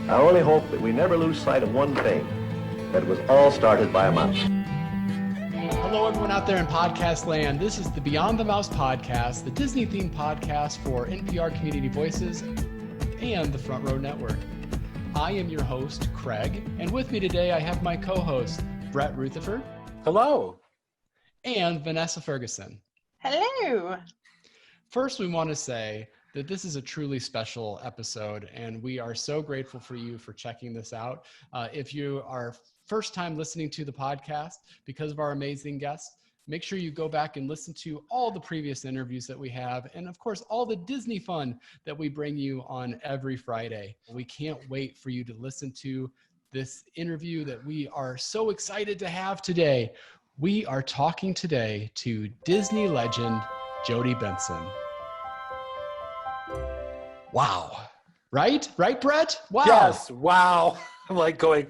I only hope that we never lose sight of one thing, that it was all started by a mouse. Hello, everyone out there in podcast land. This is the Beyond the Mouse podcast, the Disney-themed podcast for NPR Community Voices and the Front Row Network. I am your host, Craig, and with me today I have my co-host, Brett Rutherford. Hello. And Vanessa Ferguson. Hello. First, we want to say that this is a truly special episode, and we are so grateful for you for checking this out. If you are first time listening to the podcast because of our amazing guests, make sure you go back and listen to all the previous interviews that we have, and of course, all the Disney fun that we bring you on every Friday. We can't wait for you to listen to this interview that we are so excited to have today. We are talking today to Disney legend Jodi Benson. Wow. Right, Brett? Wow. Yes, wow. I'm like going,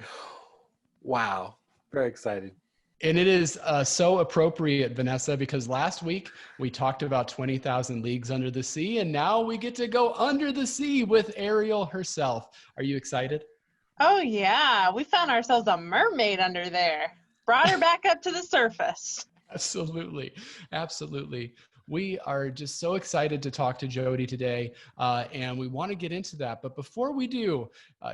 wow. Very excited. And it is so appropriate, Vanessa, because last week we talked about 20,000 Leagues Under the Sea, and now we get to go under the sea with Ariel herself. Are you excited? Oh, yeah. We found ourselves a mermaid under there. Brought her back up to the surface. Absolutely. We are just so excited to talk to Jodi today, and we want to get into that. But before we do,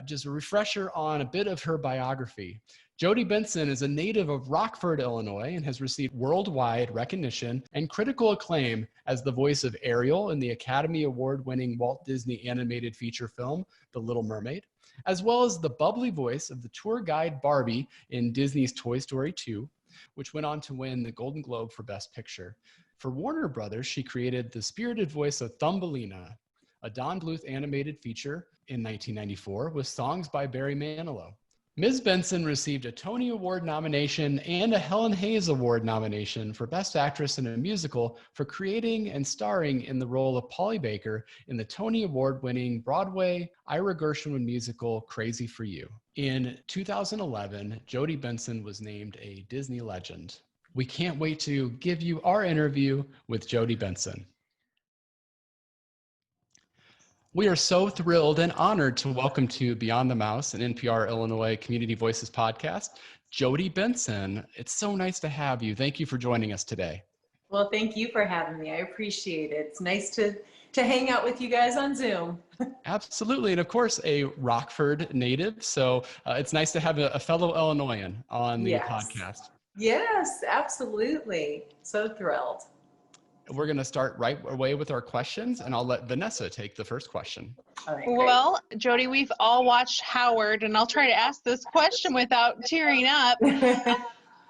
just a refresher on a bit of her biography. Jodi Benson is a native of Rockford, Illinois, and has received worldwide recognition and critical acclaim as the voice of Ariel in the Academy Award-winning Walt Disney animated feature film, The Little Mermaid, as well as the bubbly voice of the tour guide Barbie in Disney's Toy Story 2, which went on to win the Golden Globe for Best Picture. For Warner Brothers, she created the spirited voice of Thumbelina, a Don Bluth animated feature in 1994 with songs by Barry Manilow. Ms. Benson received a Tony Award nomination and a Helen Hayes Award nomination for Best Actress in a Musical for creating and starring in the role of Polly Baker in the Tony Award-winning Broadway Ira Gershwin musical Crazy for You. In 2011, Jodi Benson was named a Disney legend. We can't wait to give you our interview with Jodi Benson. We are so thrilled and honored to welcome to Beyond the Mouse, an NPR Illinois Community Voices podcast, Jodi Benson. It's so nice to have you. Thank you for joining us today. Well, thank you for having me. I appreciate it. It's nice to hang out with you guys on Zoom. Absolutely. And of course, a Rockford native. So it's nice to have a fellow Illinoisan on the podcast. Yes, absolutely. So thrilled. We're going to start right away with our questions, and I'll let Vanessa take the first question. All right, Well, Jodi, we've all watched Howard, and I'll try to ask this question without tearing up.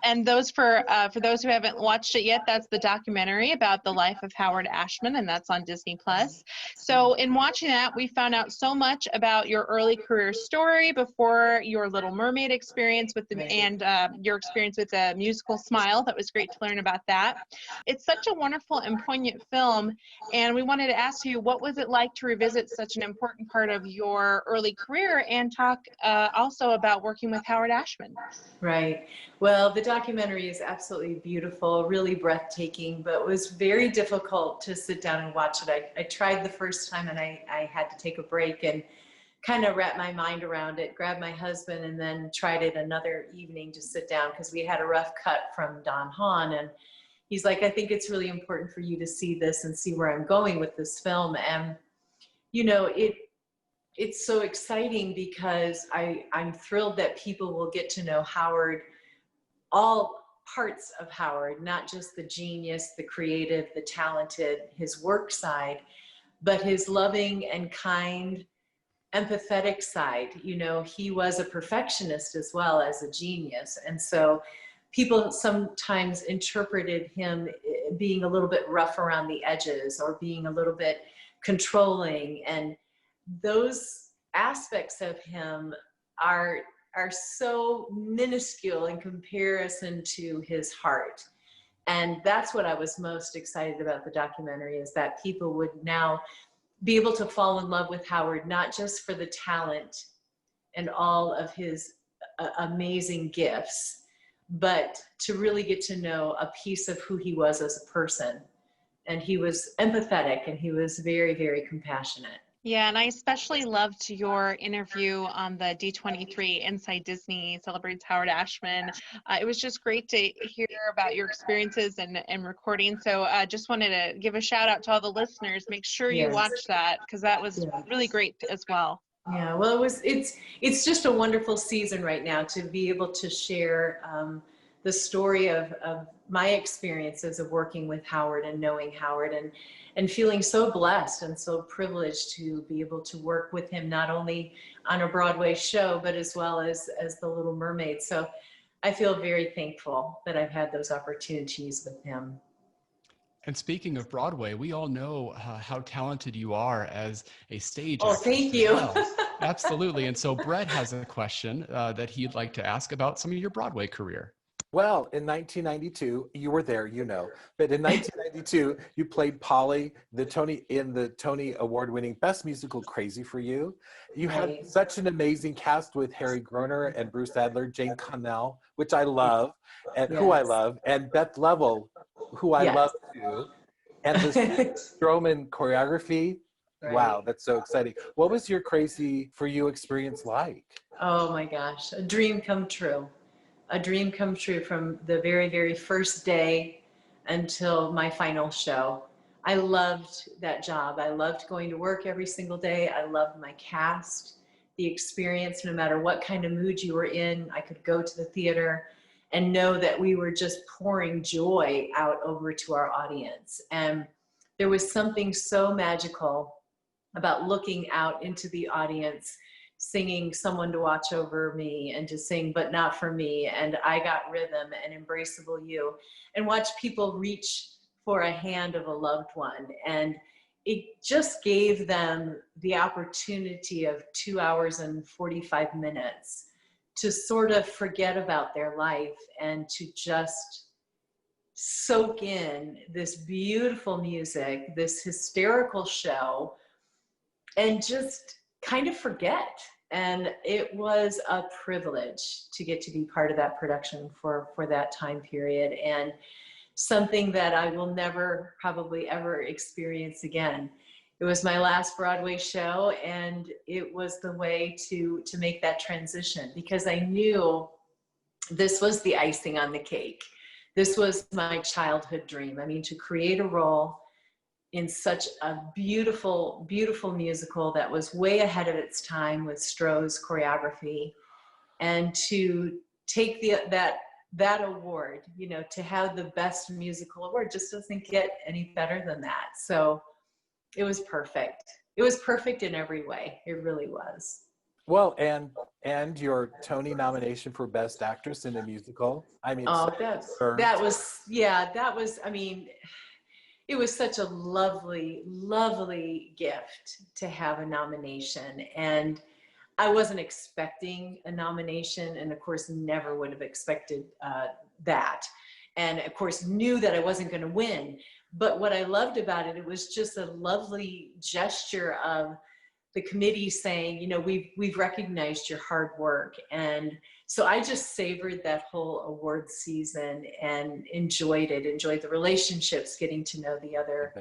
And those for those who haven't watched it yet, that's the documentary about the life of Howard Ashman, and that's on Disney Plus. So in watching that, we found out so much about your early career story before your Little Mermaid experience and your experience with the musical Smile. That was great to learn about that. It's such a wonderful and poignant film, and we wanted to ask you, what was it like to revisit such an important part of your early career and talk also about working with Howard Ashman? Right. Well, the documentary is absolutely beautiful, really breathtaking, but it was very difficult to sit down and watch it. I tried the first time and I had to take a break and kind of wrap my mind around it, grab my husband, and then tried it another evening to sit down because we had a rough cut from Don Hahn. And he's like, I think it's really important for you to see this and see where I'm going with this film. And, you know, it's so exciting because I'm thrilled that people will get to know Howard, all parts of Howard, not just the genius, the creative, the talented, his work side, but his loving and kind, empathetic side. You know, he was a perfectionist as well as a genius. And so people sometimes interpreted him being a little bit rough around the edges or being a little bit controlling. And those aspects of him are so minuscule in comparison to his heart. And that's what I was most excited about the documentary, is that people would now be able to fall in love with Howard, not just for the talent and all of his amazing gifts, but to really get to know a piece of who he was as a person. And he was empathetic and he was very, very compassionate. Yeah, and I especially loved your interview on the D23 Inside Disney Celebrates Howard Ashman. It was just great to hear about your experiences and recording. So just wanted to give a shout out to all the listeners. Make sure you Yes. watch that because that was Yeah. really great as well. Yeah, well, it's just a wonderful season right now to be able to share the story of my experiences of working with Howard and knowing Howard and feeling so blessed and so privileged to be able to work with him not only on a Broadway show but as well as The Little Mermaid. So I feel very thankful that I've had those opportunities with him. And speaking of Broadway, we all know how talented you are as a stage Oh, actress thank as you. well. Absolutely. And so Brett has a question that he'd like to ask about some of your Broadway career. Well, in 1992, you were there, you know, but in 1992, you played Polly, in the Tony Award-winning Best Musical Crazy for You. You had Right. such an amazing cast with Harry Groener and Bruce Adler, Jane Connell, which I love, and who I Yes. love, and Beth Level, who I Yes. love too, and the Stroman choreography. Right. Wow, that's so exciting. What was your Crazy for You experience like? Oh my gosh, a dream come true. A dream come true from the very, very first day until my final show. I loved that job. I loved going to work every single day. I loved my cast, the experience, no matter what kind of mood you were in. I could go to the theater and know that we were just pouring joy out over to our audience. And there was something so magical about looking out into the audience, singing Someone to Watch Over Me and to sing But Not For Me and I Got Rhythm and Embraceable You, and watch people reach for a hand of a loved one. And it just gave them the opportunity of 2 hours and 45 minutes to sort of forget about their life and to just soak in this beautiful music, this hysterical show, and just kind of forget. And it was a privilege to get to be part of that production for that time period, and something that I will never probably ever experience again. It was my last Broadway show, and it was the way to make that transition, because I knew this was the icing on the cake. This was my childhood dream. I mean, to create a role in such a beautiful, beautiful musical that was way ahead of its time with Stroh's choreography, and to take that award, you know, to have the best musical award just doesn't get any better than that. So it was perfect. It was perfect in every way. It really was. Well, and your Tony nomination for Best Actress in a Musical. I mean, Oh, so that was, I mean, it was such a lovely, lovely gift to have a nomination. And I wasn't expecting a nomination, and of course never would have expected that. And of course knew that I wasn't going to win. But what I loved about it, it was just a lovely gesture of the committee saying, you know, we've recognized your hard work. And so I just savored that whole award season and enjoyed it, enjoyed the relationships, getting to know the other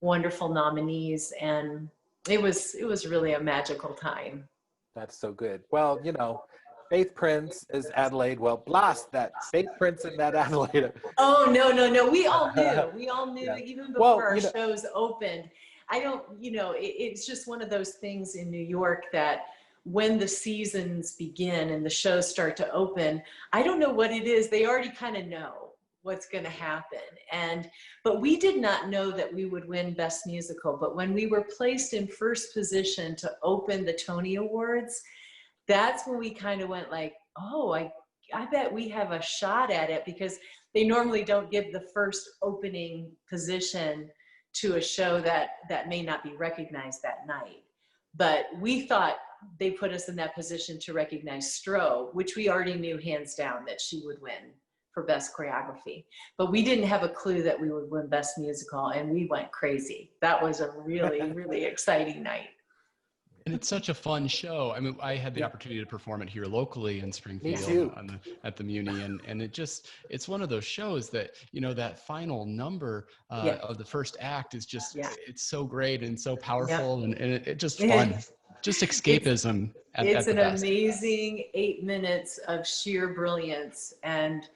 wonderful nominees. And it was really a magical time. That's so good. Well, you know, Faith Prince is Adelaide. Well, blast that Faith Prince and that Adelaide. Oh, no. We all knew Yeah. even before Well, our you know, shows opened. I don't, you know, it's just one of those things in New York that when the seasons begin and the shows start to open, I don't know what it is. They already kind of know what's going to happen. But we did not know that we would win Best Musical. But when we were placed in first position to open the Tony Awards, that's when we kind of went like, oh, I bet we have a shot at it, because they normally don't give the first opening position to a show that may not be recognized that night. But we thought they put us in that position to recognize Stroh, which we already knew hands down that she would win for Best Choreography. But we didn't have a clue that we would win Best Musical, and we went crazy. That was a really, really exciting night. And it's such a fun show. I mean, I had the opportunity to perform it here locally in Me Springfield too. at the Muni, and it's one of those shows that, that final number Yeah. of the first act is just, Yeah. it's so great and so Yeah. powerful, and it just fun, just escapism It's at the an best. amazing 8 minutes of sheer brilliance and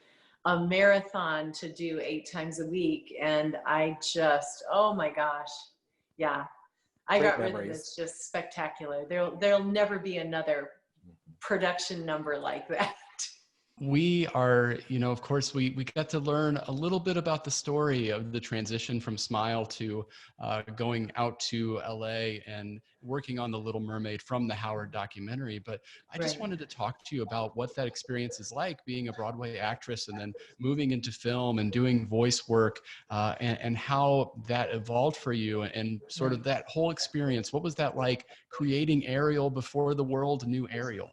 a marathon to do 8 times a week. And I just, oh my gosh. Yeah. I Great got rhythm. memories. It's just spectacular. There'll never be another production number like that. We are, of course, we got to learn a little bit about the story of the transition from Smile to going out to LA and working on The Little Mermaid from the Howard documentary. But I just Right. wanted to talk to you about what that experience is like, being a Broadway actress and then moving into film and doing voice work, and how that evolved for you, and sort of that whole experience. What was that like, creating Ariel before the world knew Ariel?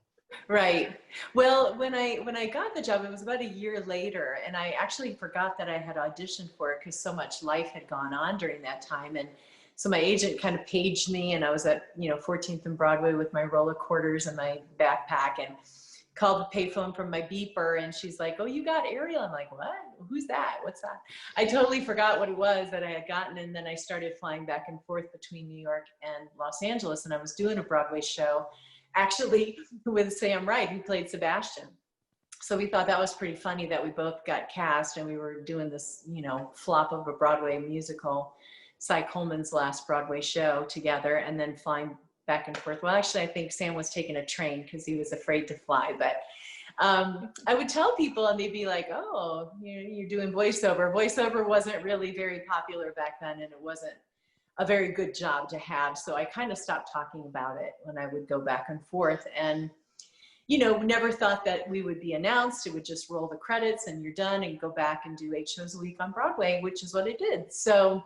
Right. Well, when I got the job, it was about a year later, and I actually forgot that I had auditioned for it because so much life had gone on during that time. And so my agent kind of paged me, and I was at 14th and Broadway with my roller quarters and my backpack, and called the payphone from my beeper, and she's like, "Oh, you got Ariel?" I'm like, "What? Who's that? What's that?" I totally forgot what it was that I had gotten, and then I started flying back and forth between New York and Los Angeles, and I was doing a Broadway show, actually with Sam Wright, who played Sebastian. So we thought that was pretty funny that we both got cast, and we were doing this, flop of a Broadway musical, Cy Coleman's last Broadway show together, and then flying back and forth. Well, actually, I think Sam was taking a train because he was afraid to fly. But I would tell people, and they'd be like, "Oh, you're doing voiceover." Voiceover wasn't really very popular back then, and it wasn't a very good job to have. So I kind of stopped talking about it when I would go back and forth, and never thought that we would be announced. It would just roll the credits and you're done, and go back and do 8 shows a week on Broadway, which is what I did. So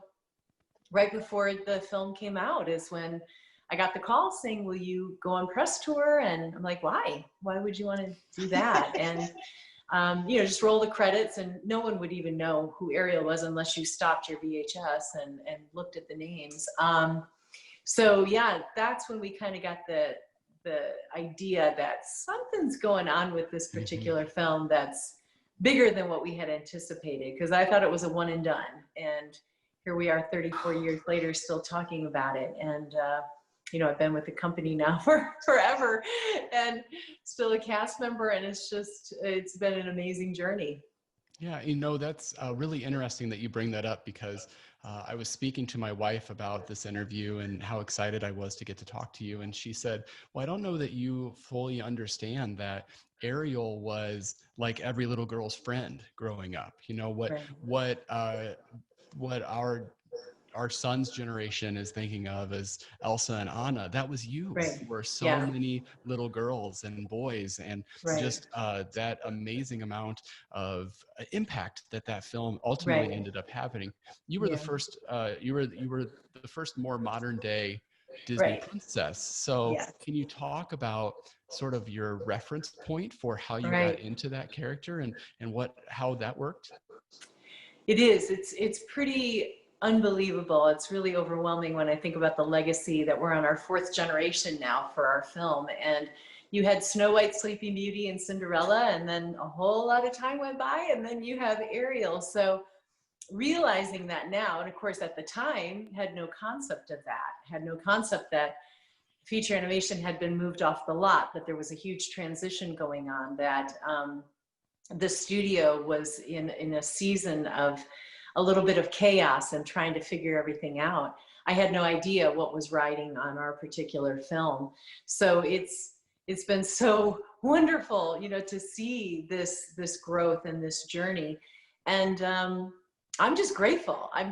right before the film came out is when I got the call saying, "Will you go on press tour?" And I'm like, "Why would you want to do that?" And just roll the credits, and no one would even know who Ariel was unless you stopped your VHS and looked at the names. So yeah, that's when we kind of got the idea that something's going on with this particular film that's bigger than what we had anticipated, because I thought it was a one and done. And here we are 34 years later still talking about it. And I've been with the company now for forever and still a cast member, and it's been an amazing journey. Yeah, that's really interesting that you bring that up, because I was speaking to my wife about this interview and how excited I was to get to talk to you. And she said, "Well, I don't know that you fully understand that Ariel was like every little girl's friend growing up. What our son's generation is thinking of as Elsa and Anna, that was you. Right. There were so Yeah. many little girls and boys, and Right. just that amazing amount of impact that film ultimately Right. ended up happening. You were the Yeah. first. You were the first more modern day Disney Right. princess. So Yes. can you talk about sort of your reference point for how you Right. got into that character and how that worked? It is. It's pretty unbelievable. It's really overwhelming when I think about the legacy that we're on our 4th generation now for our film. And you had Snow White, Sleeping Beauty, and Cinderella, and then a whole lot of time went by, and then you have Ariel. So realizing that now, and of course at the time, had no concept of that, had no concept that feature animation had been moved off the lot, that there was a huge transition going on, that the studio was in a season of a little bit of chaos and trying to figure everything out. I had no idea what was riding on our particular film. So it's been so wonderful, to see this growth and this journey. And I'm just grateful. I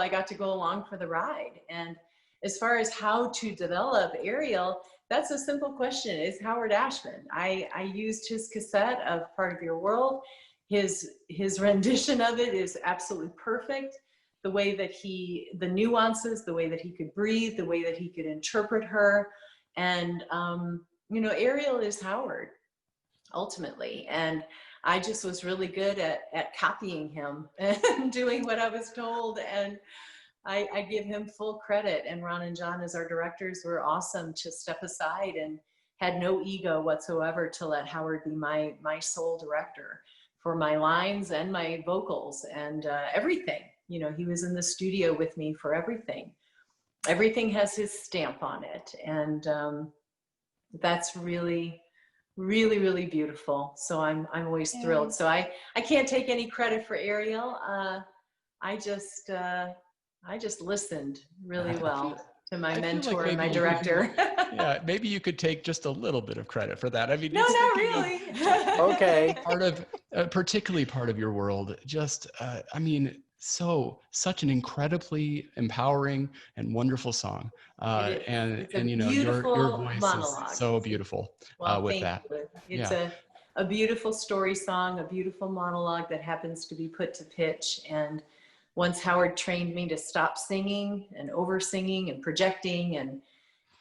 got to go along for the ride. And as far as how to develop Ariel, that's a simple question. It's Howard Ashman. I used his cassette of Part of Your World. His rendition of it is absolutely perfect. The way that the nuances, the way that he could breathe, the way that he could interpret her. And, Ariel is Howard, ultimately. And I just was really good at copying him and doing what I was told. And I give him full credit. And Ron and John, as our directors, were awesome to step aside and had no ego whatsoever to let Howard be my sole director for my lines and my vocals and everything. You know, he was in the studio with me for everything. Everything has his stamp on it. And that's really, really, really beautiful. So I'm always thrilled. So I can't take any credit for Ariel. I just listened really well to my mentor and my director. Yeah, maybe you could take just a little bit of credit for that. I mean, no, not really. Okay. Part of, particularly part of your world, just, I mean, such an incredibly empowering and wonderful song. And you know, your voice monologue. is so beautiful with that. It's a beautiful story song, a beautiful monologue that happens to be put to pitch. And once Howard trained me to stop singing and over singing and projecting and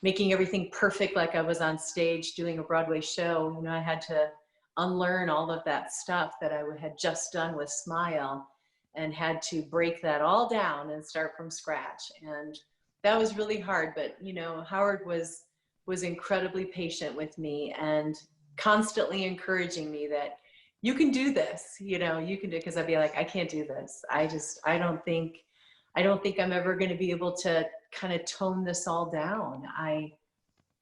making everything perfect like I was on stage doing a Broadway show, you know, I had to unlearn all of that stuff that I had just done with Smile and had to break that all down and start from scratch. And that was really hard, but you know, Howard was incredibly patient with me and constantly encouraging me that you can do this, you know, you can do it. Because I'd be like, I can't do this. I don't think I'm ever going to be able to kind of tone this all down.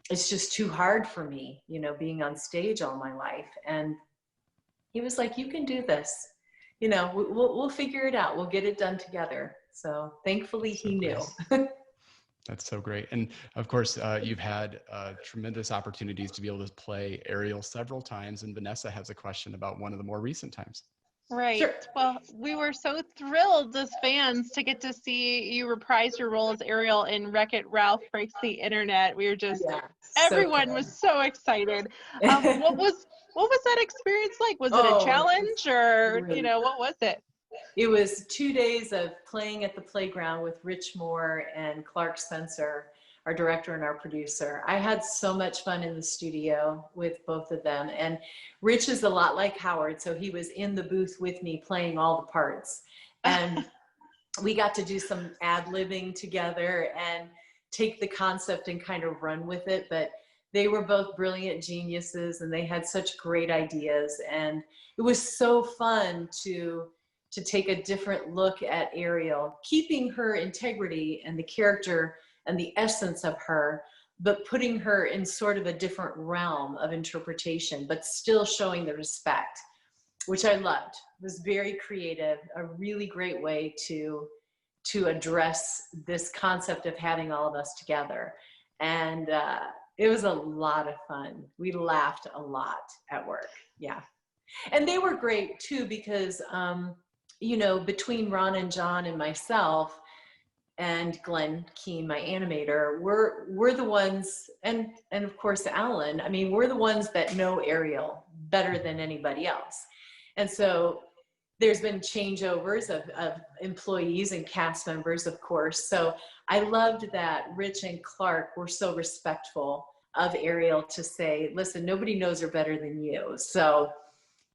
It's just too hard for me, you know, being on stage all my life. And he was like, you can do this, you know, we'll figure it out. We'll get it done together. So thankfully he knew. That's so great. And of course, you've had tremendous opportunities to be able to play Ariel several times. And Vanessa has a question about one of the more recent times. Right. Sure. Well, we were so thrilled as fans to get to see you reprise your role as Ariel in WreckIt Ralph Breaks the Internet. We were just, everyone was so excited. What was that experience like? Was it a challenge or, you know, what was it? It was 2 days of playing at the playground with Rich Moore and Clark Spencer, our director and our producer. I had so much fun in the studio with both of them. And Rich is a lot like Howard, so he was in the booth with me playing all the parts. And we got to do some ad-libbing together and take the concept and kind of run with it. But they were both brilliant geniuses and they had such great ideas. And it was so fun to take a different look at Ariel, keeping her integrity and the character and the essence of her, but putting her in sort of a different realm of interpretation, but still showing the respect, which I loved. It was very creative, a really great way to address this concept of having all of us together. And it was a lot of fun. We laughed a lot at work, yeah. And they were great too, because you know, between Ron and John and myself and Glenn Keane, my animator, we're the ones, and of course Alan, I mean, we're the ones that know Ariel better than anybody else. And so there's been changeovers of employees and cast members, of course. So I loved that Rich and Clark were so respectful of Ariel to say, listen, nobody knows her better than you. So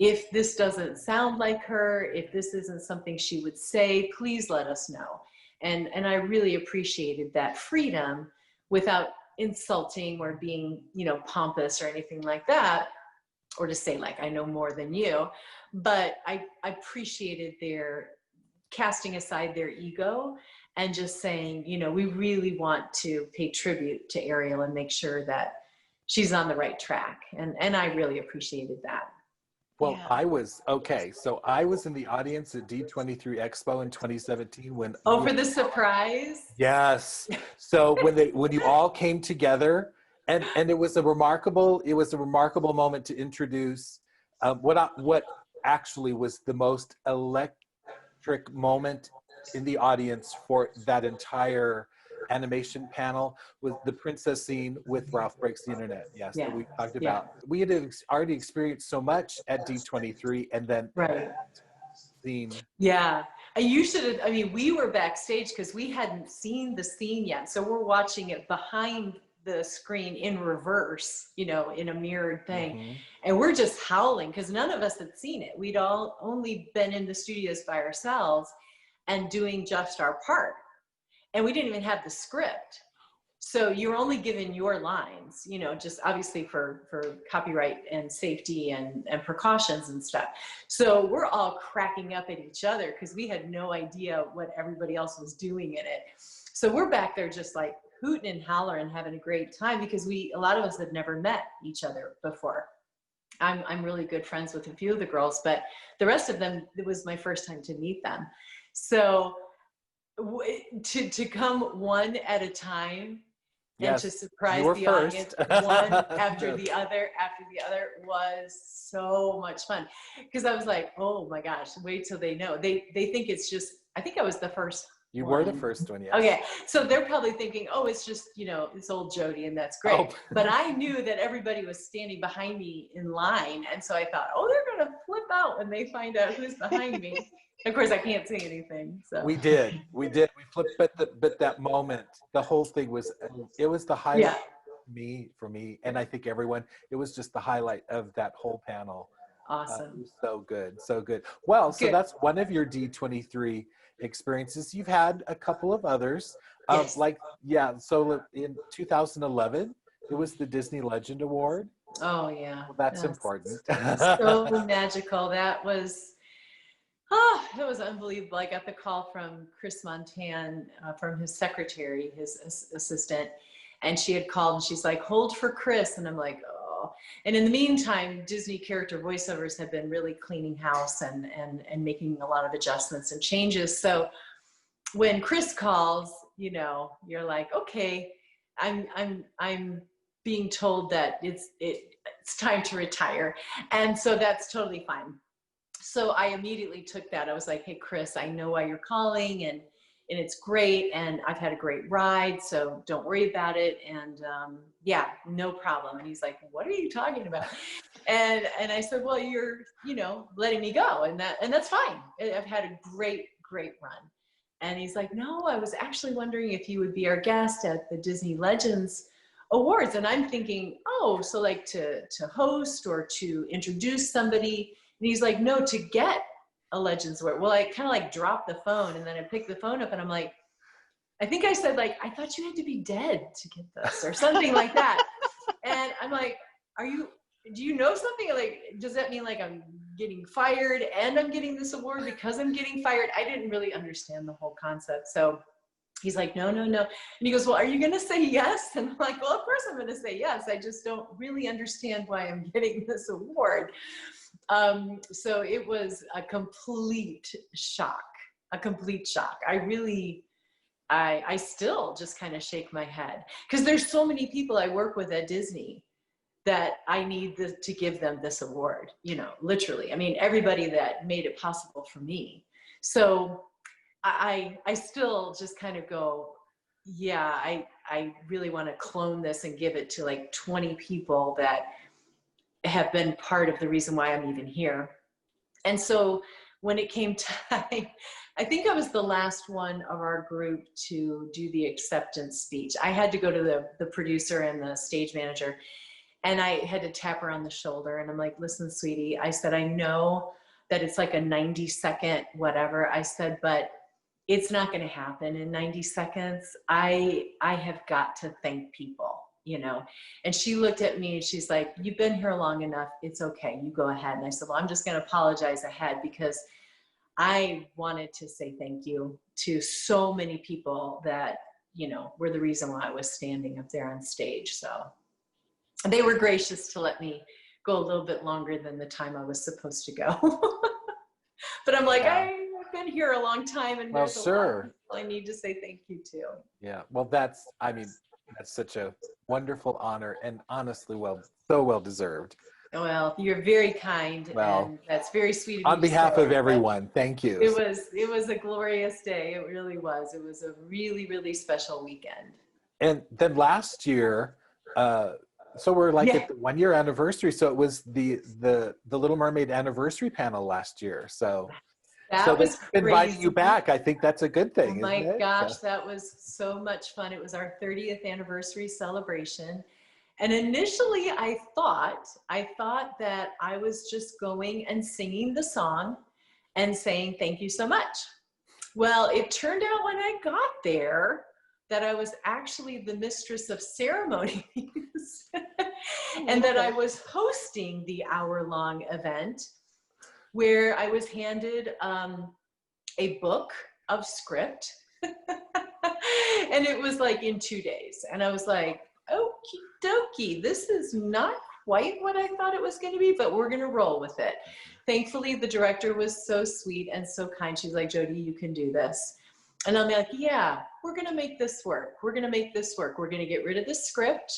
if this doesn't sound like her, if this isn't something she would say, please let us know. And I really appreciated that freedom without insulting or being, you know, pompous or anything like that, or to say like, I know more than you. But I appreciated their casting aside their ego and just saying, you know, we really want to pay tribute to Ariel and make sure that she's on the right track. And I really appreciated that. Well, Yeah. I was in the audience at D23 Expo in 2017 when. Oh, for the surprise? Yes. So when you all came together, and it was a remarkable moment to introduce what actually was the most electric moment in the audience for that entire animation panel was the princess scene with Ralph Breaks the Internet. Yes, that we talked about. We had already experienced so much at D23, and then scene. Yeah, you should have. I mean, we were backstage because we hadn't seen the scene yet, so we're watching it behind the screen in reverse, you know, in a mirrored thing, and we're just howling because none of us had seen it. We'd all only been in the studios by ourselves and doing just our part. and we didn't even have the script. So you're only given your lines, you know, just obviously for copyright and safety and precautions and stuff. So we're all cracking up at each other because we had no idea what everybody else was doing in it. So we're back there just like hooting and hollering and having a great time because a lot of us had never met each other before. I'm really good friends with a few of the girls, but the rest of them, it was my first time to meet them. So to come one at a time, and to surprise the audience one after the other was so much fun. Because I was like, oh my gosh, wait till they know. They think it's just, I think I was the first You one. were the first one, yes. Okay, so they're probably thinking, oh, it's just, you know, it's old Jodi and that's great. Oh. But I knew that everybody was standing behind me in line. And so I thought, oh, they're going to flip out when they find out who's behind me. Of course, I can't say anything. So We did. We flipped, but that moment, the whole thing was, it was the highlight for me, and I think everyone, it was just the highlight of that whole panel. Awesome. So good, so good. Well, so that's one of your D23 experiences. You've had a couple of others. Yes. So in 2011, it was the Disney Legend Award. Oh, yeah. Well, that's important. So magical. That was... it was unbelievable. I got the call from Chris Montan, from his secretary, his assistant, and she had called and she's like, hold for Chris. And I'm like, oh. And in the meantime, Disney character voiceovers have been really cleaning house and making a lot of adjustments and changes. So when Chris calls, you know, you're like, okay, I'm being told that it's time to retire. And so that's totally fine. So I immediately took that. I was like, hey, Chris, I know why you're calling and it's great. And I've had a great ride, so don't worry about it. And yeah, no problem. And he's like, what are you talking about? And I said, well, you're, you know, letting me go. And that's fine. I've had a great run. And he's like, no, I was actually wondering if you would be our guest at the Disney Legends Awards. And I'm thinking, oh, so like to host or to introduce somebody. And he's like, no, to get a Legends Award. Well, I kind of like dropped the phone and then I picked the phone up and I'm like, I think I said like, I thought you had to be dead to get this or something like that. And I'm like, do you know something? Like, does that mean like I'm getting fired and I'm getting this award because I'm getting fired? I didn't really understand the whole concept. So he's like, no. And he goes, well, are you going to say yes? And I'm like, well, of course I'm going to say yes. I just don't really understand why I'm getting this award. So it was a complete shock. I still just kind of shake my head because there's so many people I work with at Disney that I need to give them this award, you know, literally. I mean, everybody that made it possible for me. So I still just kind of go, yeah, I really want to clone this and give it to like 20 people that have been part of the reason why I'm even here. And so when it came time, I think I was the last one of our group to do the acceptance speech. I had to go to the producer and the stage manager, and I had to tap her on the shoulder. And I'm like, listen, sweetie, I said, I know that it's like a 90-second whatever. I said, but it's not going to happen in 90 seconds. I have got to thank people. You know, and she looked at me and she's like, you've been here long enough. It's okay. You go ahead. And I said, well, I'm just going to apologize ahead because I wanted to say thank you to so many people that, you know, were the reason why I was standing up there on stage. So they were gracious to let me go a little bit longer than the time I was supposed to go. But I'm like, I've been here a long time and there's a lot of people I need to say thank you to. Yeah. Well, that's such a wonderful honor and honestly, so well deserved. Well, you're very kind, and that's very sweet of you. On behalf of everyone, thank you. It was a glorious day. It really was. It was a really, really special weekend. And then last year, so we're like at the 1 year anniversary. So it was the Little Mermaid anniversary panel last year. So That inviting you back. I think that's a good thing. Oh my gosh, that was so much fun. It was our 30th anniversary celebration. And initially I thought that I was just going and singing the song and saying, thank you so much. Well, it turned out when I got there that I was actually the mistress of ceremonies and that I was hosting the hour-long event where I was handed a book of script and it was like in 2 days. And I was like, okie dokie, this is not quite what I thought it was going to be, but we're going to roll with it. Thankfully, the director was so sweet and so kind. She's like, Jodi, you can do this. And I'm like, yeah, we're going to make this work. We're going to make this work. We're going to get rid of the script.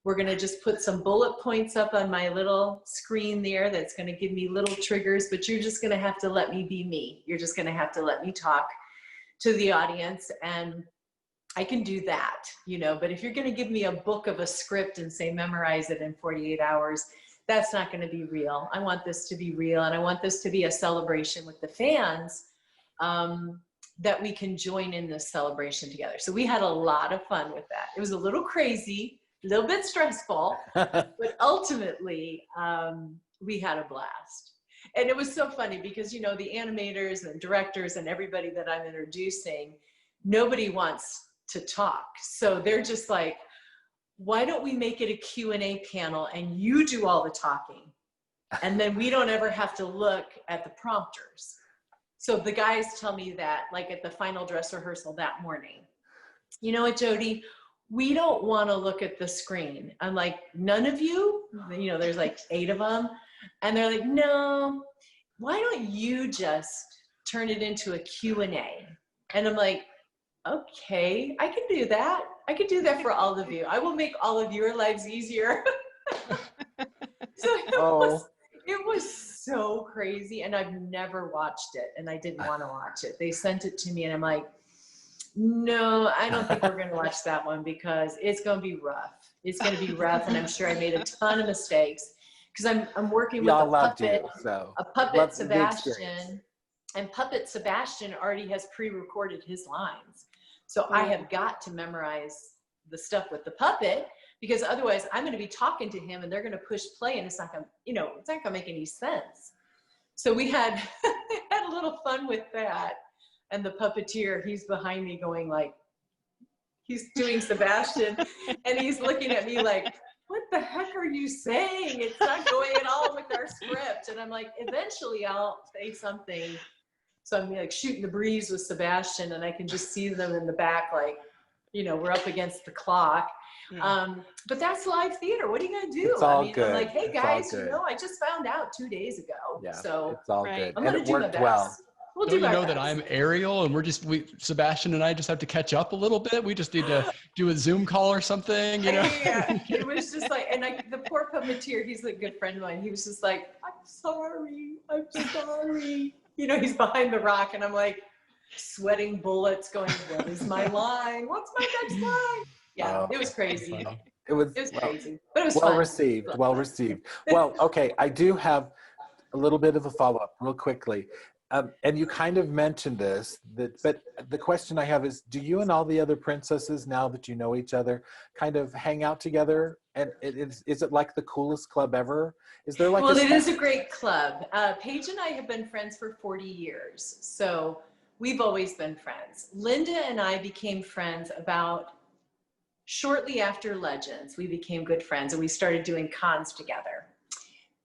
We're going to just put some bullet points up on my little screen there that's going to give me little triggers, but you're just going to have to let me be me. You're just going to have to let me talk to the audience, and I can do that, you know, but if you're going to give me a book of a script and say, memorize it in 48 hours, that's not going to be real. I want this to be real, and I want this to be a celebration with the fans, that we can join in this celebration together. So we had a lot of fun with that. It was a little crazy, a little bit stressful, but ultimately we had a blast. And it was so funny because, you know, the animators and directors and everybody that I'm introducing, nobody wants to talk. So they're just like, why don't we make it a Q&A panel and you do all the talking? And then we don't ever have to look at the prompters. So the guys tell me that, like at the final dress rehearsal that morning, you know what, Jodi, we don't want to look at the screen. I'm like, none of you? You know, there's like 8 of them. And they're like, no, why don't you just turn it into a Q&A? And I'm like, okay, I can do that. I can do that for all of you. I will make all of your lives easier. So it was so crazy, and I've never watched it, and I didn't want to watch it. They sent it to me, and I'm like, no, I don't think we're going to watch that one because it's going to be rough. It's going to be rough, and I'm sure I made a ton of mistakes because I'm working with a puppet Sebastian, and Puppet Sebastian already has pre-recorded his lines. So I have got to memorize the stuff with the puppet, because otherwise I'm going to be talking to him and they're going to push play and it's not going to, you know, it's not going to make any sense. So we had a little fun with that. And the puppeteer, he's behind me going like, he's doing Sebastian and he's looking at me like, what the heck are you saying? It's not going at all with our script. And I'm like, eventually I'll say something. So I'm like shooting the breeze with Sebastian and I can just see them in the back like, you know, we're up against the clock. But that's live theater. What are you going to do? It's all good. I'm like, hey guys, you know, I just found out 2 days ago. Yeah, so it's all good. I'm And going to it do my worked best. well. We'll Don't do you our know best. that I'm Ariel and Sebastian and I just have to catch up a little bit? We just need to do a Zoom call or something, you know? Yeah, it was just like, and the poor puppeteer, he's a good friend of mine. He was just like, I'm sorry. You know, he's behind the rock and I'm like sweating bullets going, what is my line? What's my next line? Yeah, it was crazy. It was crazy, but it was well fun. received. Well received. Well, okay, I do have a little bit of a follow-up real quickly. And you kind of mentioned this, but the question I have is, do you and all the other princesses, now that you know each other, kind of hang out together? And is it like the coolest club ever? Is there like Well, it is a great club. Paige and I have been friends for 40 years. So we've always been friends. Linda and I became friends about shortly after Legends. We became good friends and we started doing cons together.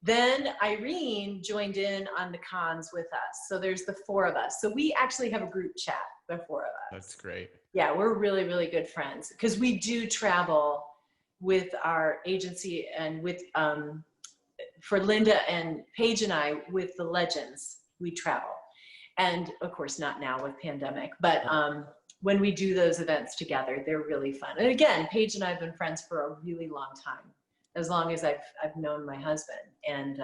Then Irene joined in on the cons with us. So there's the 4 of us. So we actually have a group chat, the 4 of us. That's great. Yeah, we're really, really good friends because we do travel with our agency and with, for Linda and Paige and I, with the Legends, we travel. And of course, not now with pandemic, but when we do those events together, they're really fun. And again, Paige and I have been friends for a really long time. As long as I've known my husband. And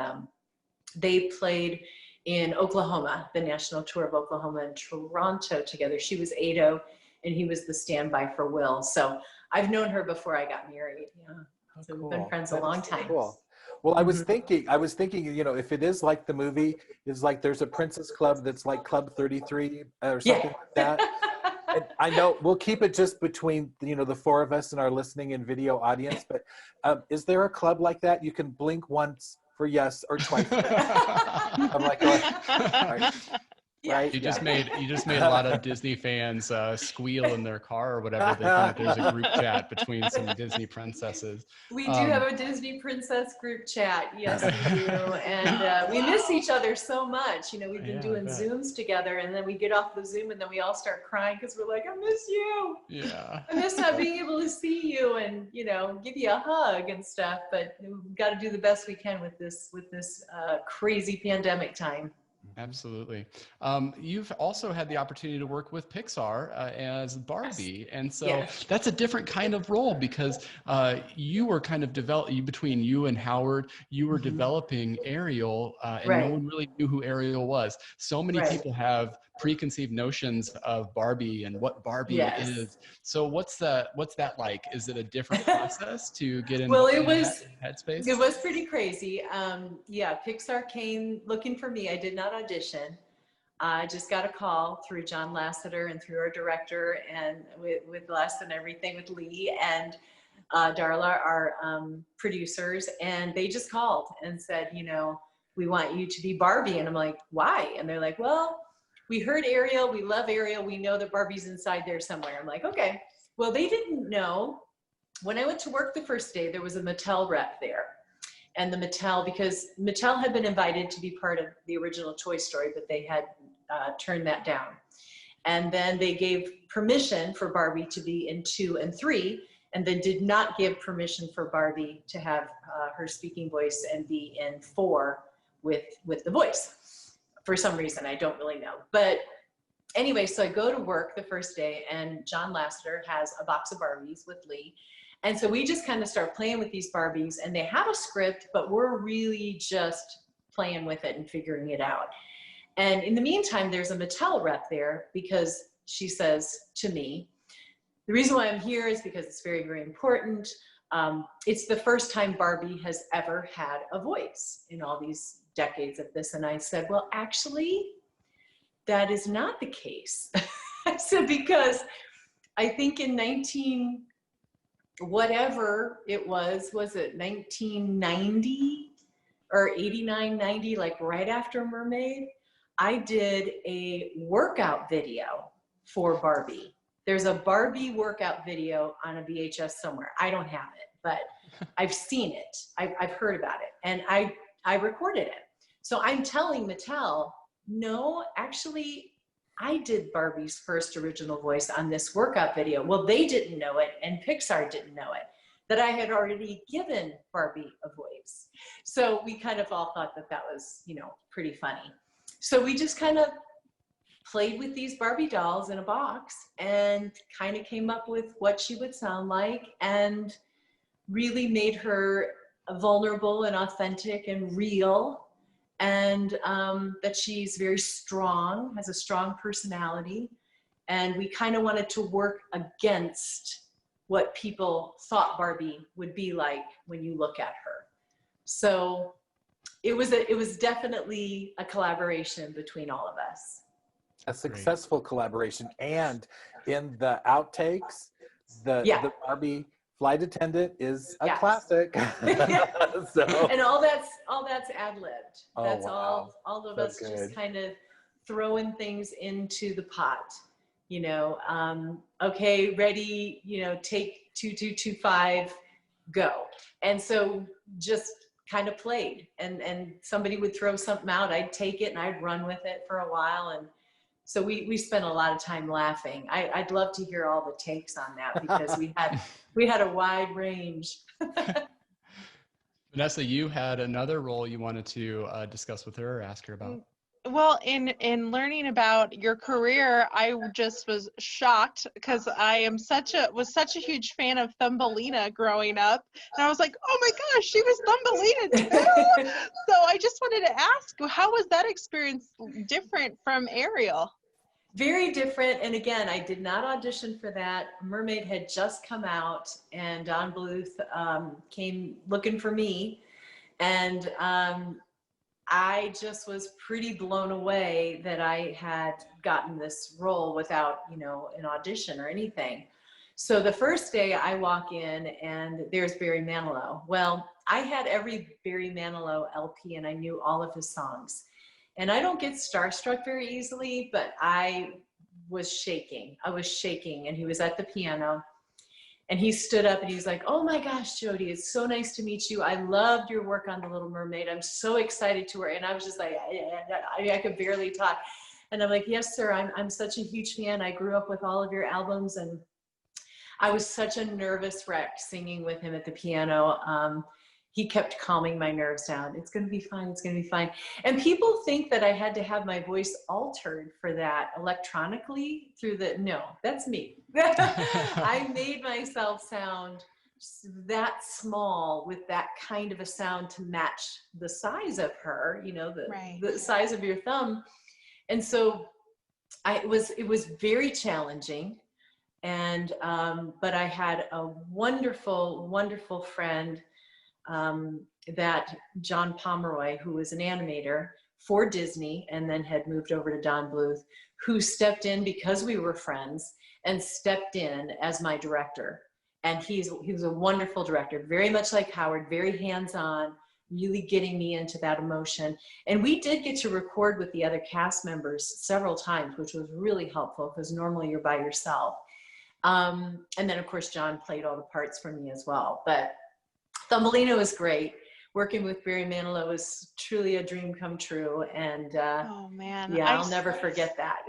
they played in Oklahoma, the national tour of Oklahoma and Toronto together. She was Ado and he was the standby for Will. So I've known her before I got married. Yeah. So we've been friends a long time. Cool. Well, I was thinking, you know, if it is like the movie, is like there's a princess club that's like Club 33 or something like that. And I know we'll keep it just between, you know, the 4 of us and our listening and video audience, but is there a club like that? You can blink once for yes or twice. I'm like, all right. right? You just made a lot of Disney fans squeal in their car or whatever. They think that there's a group chat between some Disney princesses. We do have a Disney princess group chat. Yes, we do. And we miss each other so much. You know, we've been doing Zooms together, and then we get off the Zoom and then we all start crying because we're like, I miss you. Yeah. I miss not being able to see you and, you know, give you a hug and stuff. But we've got to do the best we can with this crazy pandemic time. Absolutely. You've also had the opportunity to work with Pixar as Barbie. And so that's a different kind of role because you were kind of between you and Howard, you were developing Ariel and no one really knew who Ariel was. So many people have preconceived notions of Barbie and what Barbie is. So what's that like? Is it a different process to get in that headspace? It was pretty crazy. Pixar came looking for me. I did not audition. I just got a call through John Lasseter and through our director and with Les and everything, with Lee and Darla, our producers, and they just called and said, you know, we want you to be Barbie. And I'm like, why? And they're like, well, we heard Ariel, we love Ariel, we know that Barbie's inside there somewhere. I'm like, okay. Well, they didn't know. When I went to work the first day, there was a Mattel rep there. And because Mattel had been invited to be part of the original Toy Story, but they had turned that down. And then they gave permission for Barbie to be in 2 and 3, and then did not give permission for Barbie to have her speaking voice and be in 4 with the voice. For some reason, I don't really know. But anyway, so I go to work the first day and John Lasseter has a box of Barbies with Lee. And so we just kind of start playing with these Barbies and they have a script, but we're really just playing with it and figuring it out. And in the meantime, there's a Mattel rep there because she says to me, the reason why I'm here is because it's very, very important. It's the first time Barbie has ever had a voice in all these decades of this. And I said, well, actually, that is not the case. I said, because I think in whatever it was it 1990 or 89, 90, like right after Mermaid, I did a workout video for Barbie. There's a Barbie workout video on a VHS somewhere. I don't have it, but I've seen it. I've heard about it, and I recorded it. So I'm telling Mattel, no, actually, I did Barbie's first original voice on this workout video. Well, they didn't know it, and Pixar didn't know it, that I had already given Barbie a voice. So we kind of all thought that was, you know, pretty funny. So we just kind of played with these Barbie dolls in a box and kind of came up with what she would sound like and really made her vulnerable and authentic and real, and that she's very strong, has a strong personality. And we kind of wanted to work against what people thought Barbie would be like when you look at her. So it was definitely a collaboration between all of us. A successful collaboration. And in the outtakes, the Barbie flight attendant is a classic. So. And all that's ad-libbed. Oh, that's wow. all of That's us good. just kind of throwing things into the pot. You know, okay, ready, you know, take 2-2-2-5, go. And so just kind of played, and somebody would throw something out, I'd take it and I'd run with it for a while. And so we spent a lot of time laughing. I'd love to hear all the takes on that because we had a wide range. Vanessa, you had another role you wanted to discuss with her or ask her about. Well, in learning about your career, I just was shocked because I was such a huge fan of Thumbelina growing up, and I was like, oh my gosh, she was Thumbelina too. So I just wanted to ask, how was that experience different from Ariel? Very different. And again, I did not audition for that. Mermaid had just come out, and Don Bluth came looking for me, and I just was pretty blown away that I had gotten this role without, you know, an audition or anything. So the first day I walk in and there's Barry Manilow. Well, I had every Barry Manilow LP and I knew all of his songs. And I don't get starstruck very easily, but I was shaking. And he was at the piano. And he stood up and he's like, "Oh my gosh, Jodi, it's so nice to meet you. I loved your work on The Little Mermaid. I'm so excited to work." And I was just like, I could barely talk. And I'm like, "Yes, sir, I'm such a huge fan. I grew up with all of your albums." And I was such a nervous wreck singing with him at the piano. He kept calming my nerves down. "It's going to be fine. It's going to be fine." And people think that I had to have my voice altered for that electronically no, that's me. I made myself sound that small with that kind of a sound to match the size of her, the size of your thumb. And so it was very challenging. And, but I had a wonderful, wonderful friend, that John Pomeroy, who was an animator for Disney and then had moved over to Don Bluth, who stepped in because we were friends and stepped in as my director. And he was a wonderful director, very much like Howard, very hands-on, really getting me into that emotion. And we did get to record with the other cast members several times, which was really helpful because normally you're by yourself. And then of course, John played all the parts for me as well. But Thumbelina was great. Working with Barry Manilow was truly a dream come true. And oh man, yeah, I'll never forget that.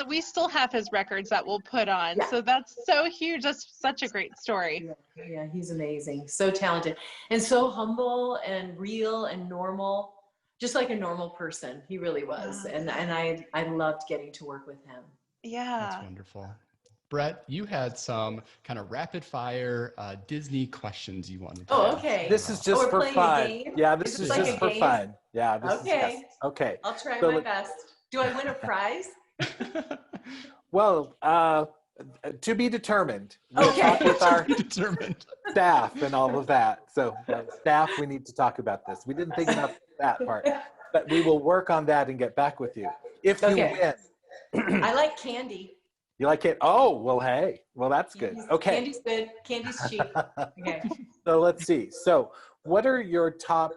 We still have his records that we'll put on. Yeah. So that's so huge. That's such a great story. Yeah, he's amazing. So talented and so humble and real and normal, just like a normal person. He really was. And I loved getting to work with him. Yeah. That's wonderful. Brett, you had some kind of rapid fire Disney questions you wanted to ask. Okay. This is just for fun. Yeah, this is just for fun. Yeah. Okay. I'll try my best. Do I win a prize? Well, to be determined. We'll talk with our staff and all of that. So staff, we need to talk about this. We didn't think about that part, but we will work on that and get back with you. If you win. I like candy. You like it? Oh, well, hey. Well, that's good. Okay. Candy's good. Candy's cheap. Okay. So let's see. So what are your top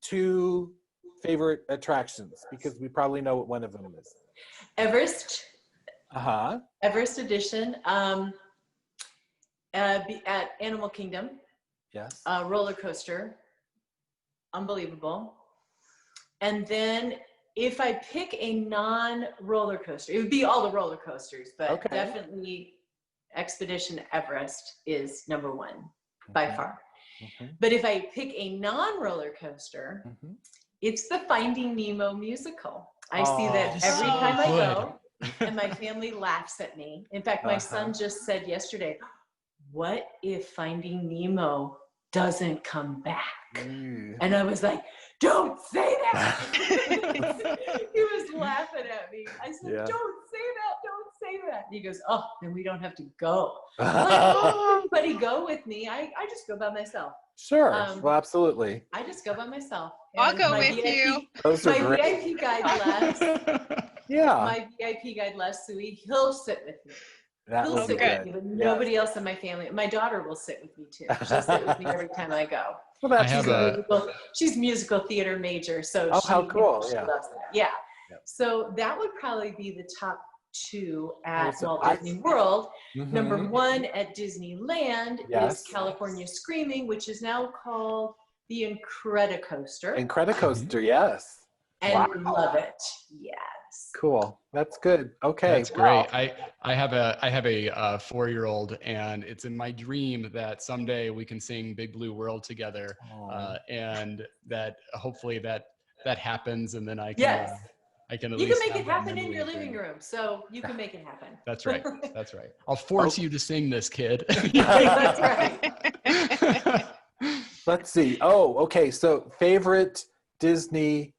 2 favorite attractions? Because we probably know what one of them is. Everest. Uh-huh. Everest Edition. At Animal Kingdom. Yes. Roller coaster. Unbelievable. And then if I pick a non-roller coaster, it would be all the roller coasters, but definitely Expedition Everest is number 1 by far. But if I pick a non-roller coaster, it's the Finding Nemo musical. I see that every time I go, and my family laughs at me. In fact, my son just said yesterday, "What if Finding Nemo doesn't come back?" And I was like, "Don't say that." He was laughing at me. I said, "Don't say that, don't say that." And he goes, "Oh, then we don't have to go." I'm like, "Oh, everybody go with me." I just go by myself. Sure. Well, absolutely. I just go by myself. I'll go with you. Those are great. VIP guide, Les. My VIP guide, Les Sui, he'll sit with me. He'll sit with me, but nobody else in my family. My daughter will sit with me too. She'll sit with me every time I go. Well, she's musical theater major, so how cool! She loves that. Yeah. So that would probably be the top 2 at Walt Disney World. Number 1 at Disneyland is California Screaming, which is now called the Incredicoaster. Incredicoaster, yes. And love it. Yes. Cool. That's good. Okay. That's great. I have a 4-year-old, and it's in my dream that someday we can sing Big Blue World together, and that hopefully that happens, and then I can. I can at least. You can make it happen in your living room, so you can make it happen. That's right. That's right. I'll force you to sing this, kid. That's right. Let's see. Oh, okay. So favorite Disney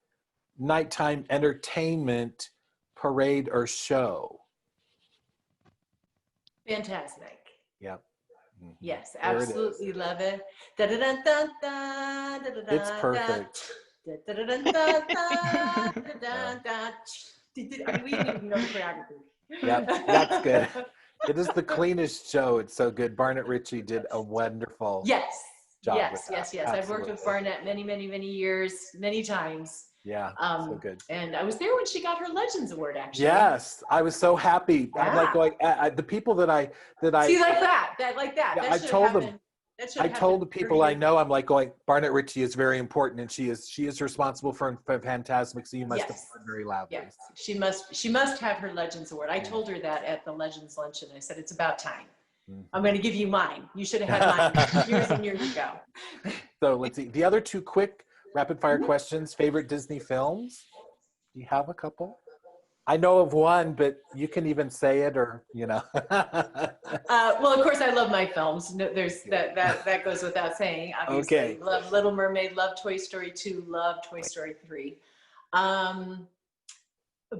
nighttime entertainment parade or show? Fantastic. Yep. Yes, absolutely love it. It's perfect. We didn't even know the choreography. Yep, that's good. It is the cleanest show. It's so good. Barnett Ritchie did a wonderful job Yes, with that. yes, yes. I've worked with Absolutely. Barnett many years, many times. Yeah, so good. And I was there when she got her Legends Award, actually. Yes, I was so happy. I'm like Yeah. going, the people that I See, like that. Yeah, That I should told have them. happened. That should I have told the happened people 30 I years know, I'm like going, Barnett Ritchie is very important, and she is responsible for Fantasmic, so you must Yes. applaud very loudly. Yes, she must have her Legends Award. I told her that at the Legends luncheon. I said, it's about time. I'm going to give you mine. You should have had mine years and years ago. So let's see. The other two quick rapid fire questions. Favorite Disney films? Do you have a couple? I know of one, but you can even say it, or Well, of course, I love my films. No, there's that goes without saying. Obviously, Okay. love Little Mermaid, love Toy Story 2, love Toy Story 3.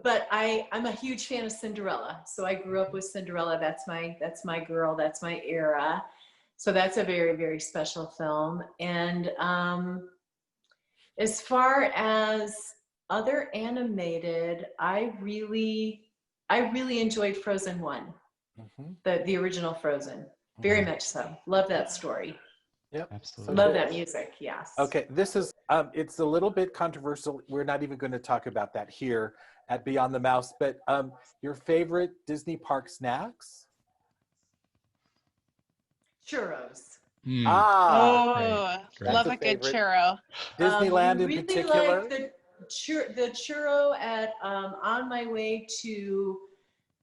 But I'm a huge fan of Cinderella. So I grew up with Cinderella. That's my girl. That's my era. So that's a very, very special film. And as far as other animated, I really enjoyed Frozen 1, the original Frozen. Very much so. Love that story. Yep. Absolutely. Love that music. Yes. Okay, this is it's a little bit controversial. We're not even going to talk about that here at Beyond the Mouse, but your favorite Disney park snacks? Churros. Ah, Oh, love That's a a good favorite. churro. Disneyland I in really particular? like the churro at on my way to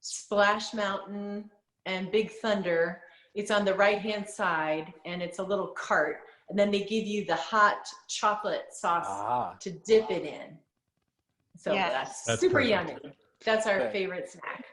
Splash Mountain and Big Thunder. It's on the right-hand side, and it's a little cart, and then they give you the hot chocolate sauce to dip it in. So Yes. that's super perfect. yummy. That's our Okay. favorite snack.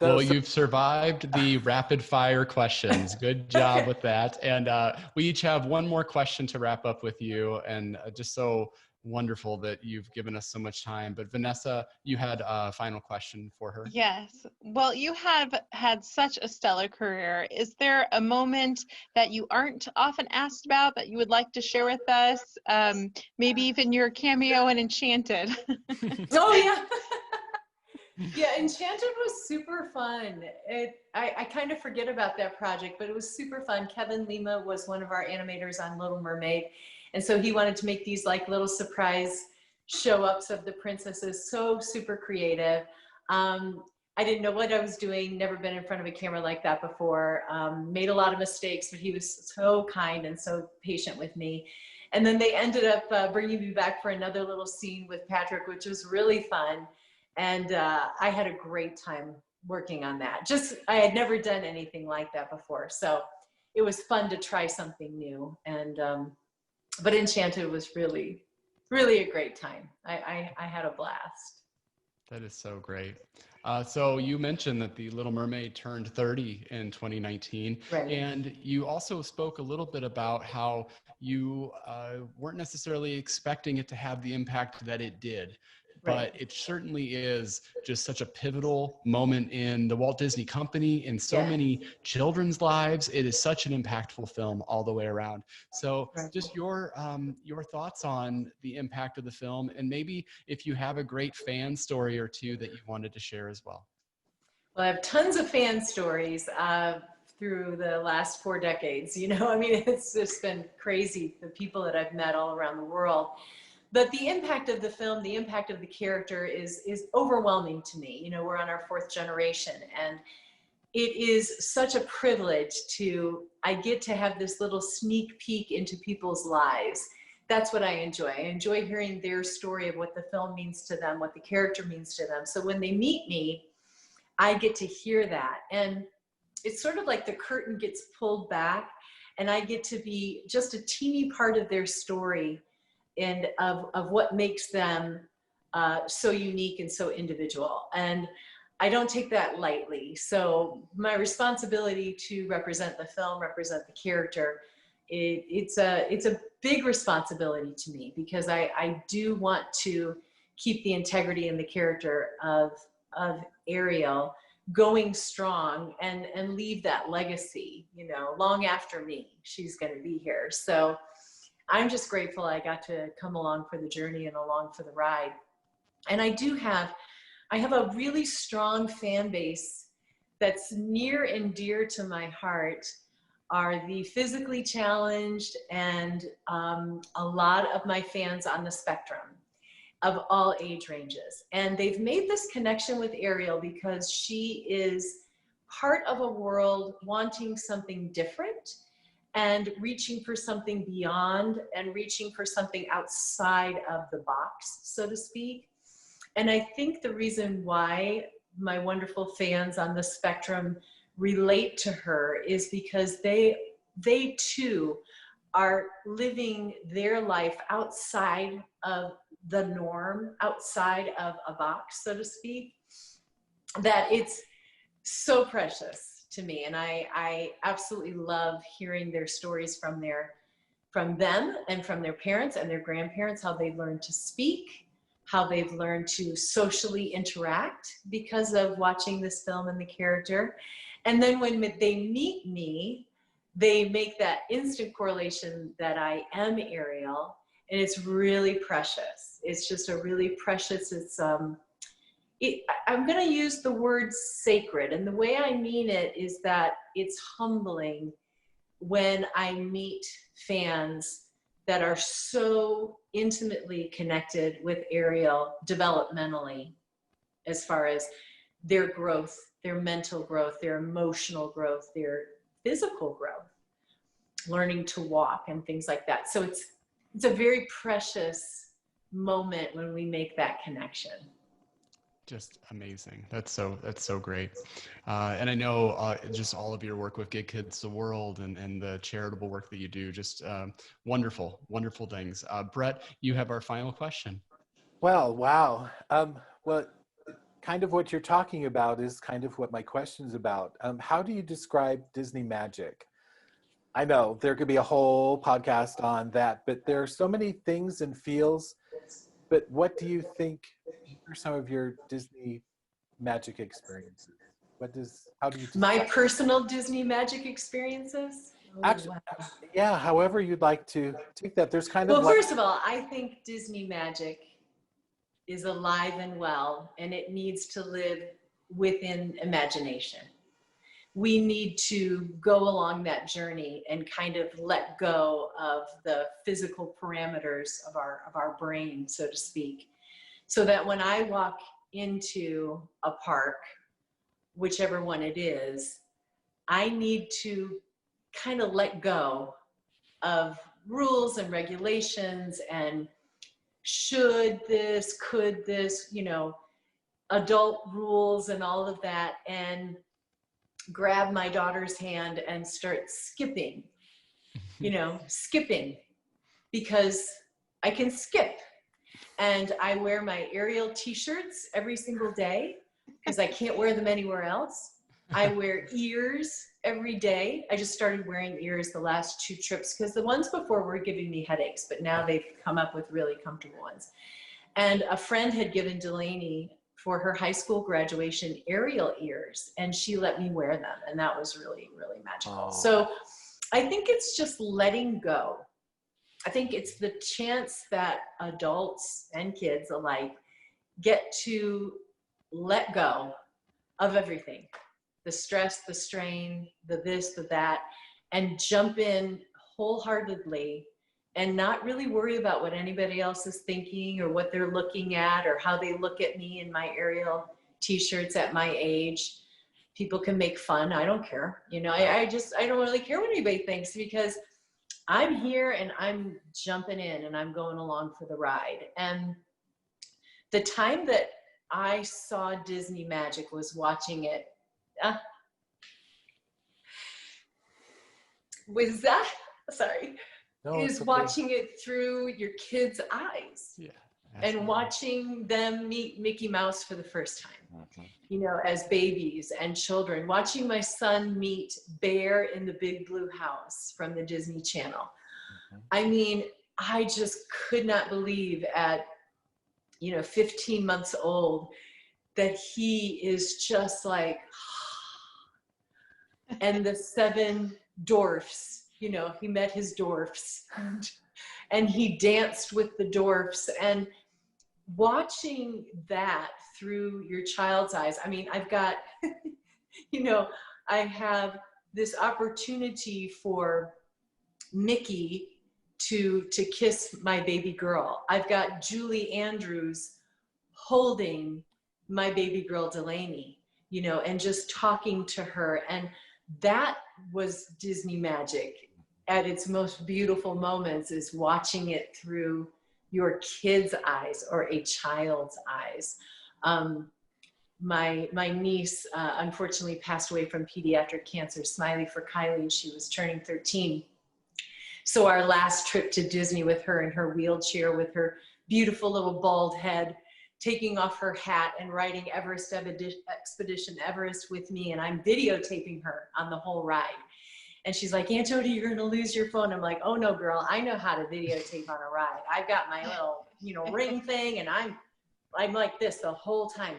Well, you've survived the rapid fire questions. Good job with that. And we each have one more question to wrap up with you. And just so wonderful that you've given us so much time. But Vanessa, you had a final question for her. Yes. Well, you have had such a stellar career. Is there a moment that you aren't often asked about that you would like to share with us? Maybe even your cameo in Enchanted. Oh, yeah. Yeah, Enchanted was super fun. I kind of forget about that project, but it was super fun. Kevin Lima was one of our animators on Little Mermaid. And so he wanted to make these like little surprise show-ups of the princesses. So super creative. I didn't know what I was doing, never been in front of a camera like that before. Made a lot of mistakes, but he was so kind and so patient with me. And then they ended up bringing me back for another little scene with Patrick, which was really fun. And I had a great time working on that. I had never done anything like that before. So it was fun to try something new. And, but Enchanted was really, really a great time. I had a blast. That is so great. So you mentioned that the Little Mermaid turned 30 in 2019. Right. And you also spoke a little bit about how you weren't necessarily expecting it to have the impact that it did. Right. But it certainly is just such a pivotal moment in the Walt Disney Company, in so many children's lives. It is such an impactful film all the way around. So just your thoughts on the impact of the film, and maybe if you have a great fan story or two that you wanted to share as well. Well, I have tons of fan stories through the last 4 decades. You know, I mean, it's just been crazy, the people that I've met all around the world. But the impact of the film, the impact of the character is overwhelming to me. You know, we're on our 4th generation, and it is such a privilege I get to have this little sneak peek into people's lives. That's what I enjoy. I enjoy hearing their story of what the film means to them, what the character means to them. So when they meet me, I get to hear that. And it's sort of like the curtain gets pulled back, and I get to be just a teeny part of their story and of what makes them so unique and so individual. And I don't take that lightly. So my responsibility to represent the film, represent the character, it's a big responsibility to me, because I do want to keep the integrity and the character of Ariel going strong and leave that legacy, you know, long after me, she's gonna be here. So I'm just grateful I got to come along for the journey and along for the ride. And I have a really strong fan base that's near and dear to my heart. are the physically challenged and a lot of my fans on the spectrum of all age ranges. And they've made this connection with Ariel because she is part of a world wanting something different and reaching for something beyond and reaching for something outside of the box, so to speak. And I think the reason why my wonderful fans on the spectrum relate to her is because they too are living their life outside of the norm, outside of a box, so to speak, that it's so precious to me. And I absolutely love hearing their stories from them and from their parents and their grandparents, how they learned to speak, how they've learned to socially interact because of watching this film and the character. And then when they meet me, they make that instant correlation that I am Ariel, and it's really precious. It's just a really precious, I'm gonna use the word sacred, and the way I mean it is that it's humbling when I meet fans that are so intimately connected with Ariel developmentally, as far as their growth, their mental growth, their emotional growth, their physical growth, learning to walk and things like that. So it's a very precious moment when we make that connection. Just amazing. That's so great. And I know just all of your work with Give Kids the World and the charitable work that you do, just wonderful, wonderful things. Brett, you have our final question. Well, wow. Well, kind of what you're talking about is kind of what my question's about. How do you describe Disney magic? I know there could be a whole podcast on that, but there are so many things and feels. But what do you think are some of your Disney magic experiences? How do you describe My personal Disney magic experiences? Actually, yeah, however you'd like to take that. There's kind of Well, first of all, I think Disney magic is alive and well, and it needs to live within imagination. We need to go along that journey and kind of let go of the physical parameters of our brain, so to speak, so that when I walk into a park, whichever one it is, I need to kind of let go of rules and regulations and should this, could this, adult rules and all of that, and grab my daughter's hand and start skipping, skipping, because I can skip. And I wear my Ariel t-shirts every single day because I can't wear them anywhere else. I wear ears every day. I just started wearing ears the last 2 trips because the ones before were giving me headaches, but now they've come up with really comfortable ones. And a friend had given Delaney for her high school graduation Ariel ears, and she let me wear them, and that was really, really magical. So I think it's just letting go. I think it's the chance that adults and kids alike get to let go of everything, the stress, the strain, the this, the that, and jump in wholeheartedly and not really worry about what anybody else is thinking or what they're looking at or how they look at me in my Ariel t-shirts at my age. People can make fun. I don't care. I don't really care what anybody thinks because I'm here and I'm jumping in and I'm going along for the ride. And the time that I saw Disney magic was watching it. Watching it through your kids' eyes. Yeah. And watching them meet Mickey Mouse for the first time, as babies and children, watching my son meet Bear in the Big Blue House from the Disney Channel. I mean, I just could not believe at, 15 months old that he is just like, and the 7 dwarfs, he met his dwarfs and he danced with the dwarfs, and watching that through your child's eyes. I mean, I've got, I have this opportunity for Mickey to kiss my baby girl. I've got Julie Andrews holding my baby girl Delaney, you know, and just talking to her. And that was Disney magic at its most beautiful moments, is watching it through your kid's eyes or a child's eyes. My niece unfortunately passed away from pediatric cancer. Smiley for Kylie, and she was turning 13. So our last trip to Disney with her in her wheelchair, with her beautiful little bald head, taking off her hat and riding Everest Expedition Everest with me, and I'm videotaping her on the whole ride. And she's like, Aunt Jodi, you're gonna lose your phone. I'm like, oh no, girl, I know how to videotape on a ride. I've got my little, you know, ring thing, and I'm like this the whole time.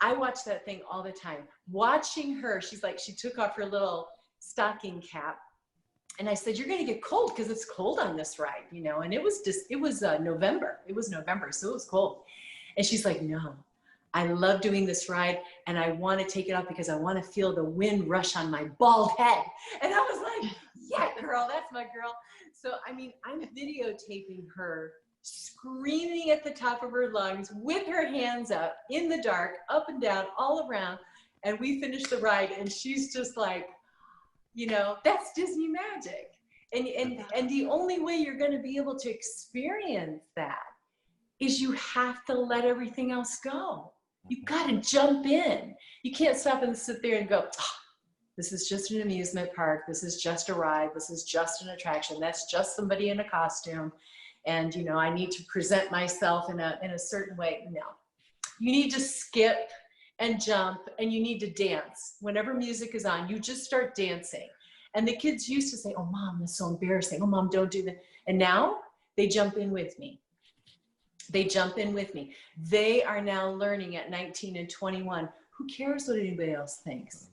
I watch that thing all the time. Watching her, she's like, she took off her little stocking cap, and I said, you're gonna get cold because it's cold on this ride, you know. And it was November. It was November, so it was cold. And she's like, no, I love doing this ride, and I want to take it off because I want to feel the wind rush on my bald head. And I was like, yeah, girl, that's my girl. So, I mean, I'm videotaping her screaming at the top of her lungs with her hands up in the dark, up and down, all around. And we finished the ride, and she's just like, you know, that's Disney magic. And the only way you're going to be able to experience that is you have to let everything else go. You got to jump in. You can't stop and sit there and go, oh, this is just an amusement park. This is just a ride. This is just an attraction. That's just somebody in a costume. And, you know, I need to present myself in a certain way. No, you need to skip and jump, and you need to dance. Whenever music is on, you just start dancing. And the kids used to say, oh, Mom, that's so embarrassing. Oh, Mom, don't do that. And now they jump in with me. They jump in with me. They are now learning at 19 and 21. Who cares what anybody else thinks?